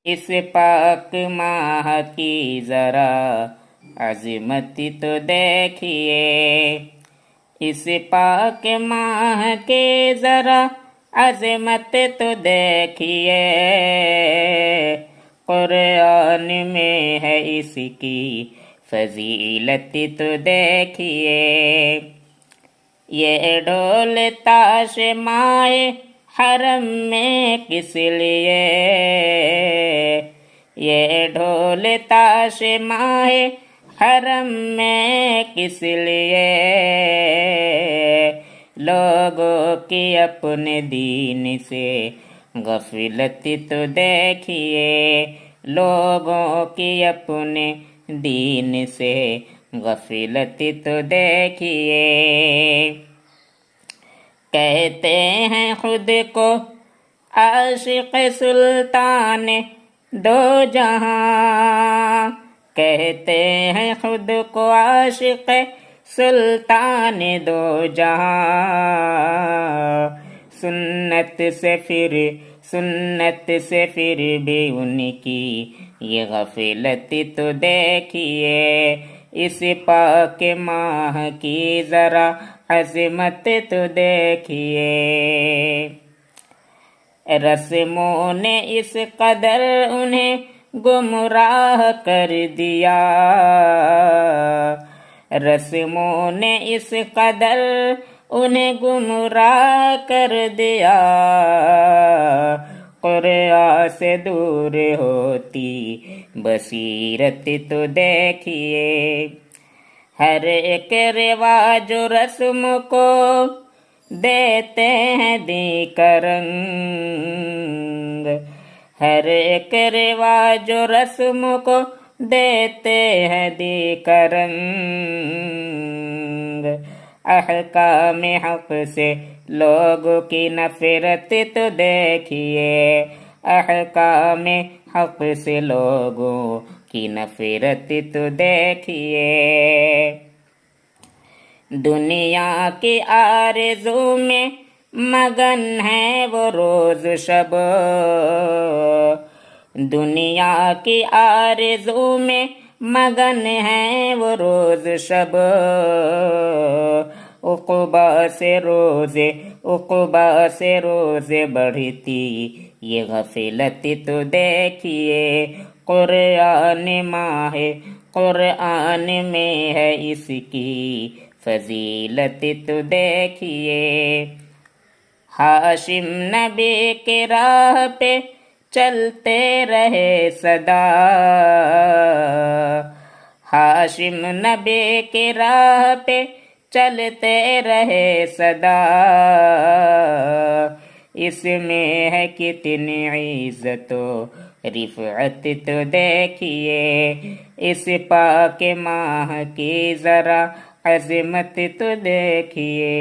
اس پاک ماہ کی ذرا عظمت تو دیکھیے، اس پاک ماہ کے ذرا عظمت تو دیکھیے، قرآن میں ہے اس کی فضیلت تو دیکھیے۔ یہ ڈھول تاش مائے حرم میں کس لیے، یہ ڈھول تاش مائے حرم میں کس لیے، لوگوں کی اپنے دین سے غفلت تو دیکھیے، لوگوں کی اپنے دین سے غفلت تو دیکھیے۔ کہتے ہیں خود کو عاشق سلطان دو جہاں، کہتے ہیں خود کو عاشق سلطان دو جہاں، سنت سے پھر بھی ان کی یہ غفلت تو دیکھیے، اس پاک ماہ کی ذرا عظمت تو دیکھیے۔ رسموں نے اس قدر انہیں گمراہ کر دیا، رسموں نے اس قدر انہیں گمراہ کر دیا، قرآن سے دور ہوتی بصیرت تو دیکھیے۔ ہر ایک رواج و رسم کو دیتے ہیں دین کا رنگ، ہر ایک رواج و رسم کو دیتے ہیں دین کا رنگ، احکام حق سے لوگوں کی نفرت تو دیکھیے، احکام حق سے لوگوں کی نفرت تو دیکھیے۔ دنیا کی آرزو میں مگن ہے وہ روز شب، دنیا کی آرزو میں مگن ہے وہ روز شب، عقبہ سے روزے بڑھتی یہ غفلت تو دیکھیے، قرآن میں ہے اس کی فضیلت تو دیکھیے۔ ہاشم نبی کے راہ پہ چلتے رہے سدا، ہاشم نبی کے راہ پہ چلتے رہے سدا، اس میں ہے کتنی عزت و رفعت تو دیکھیے، اس پاک ماہ کی ذرا عظمت تو دیکھیے۔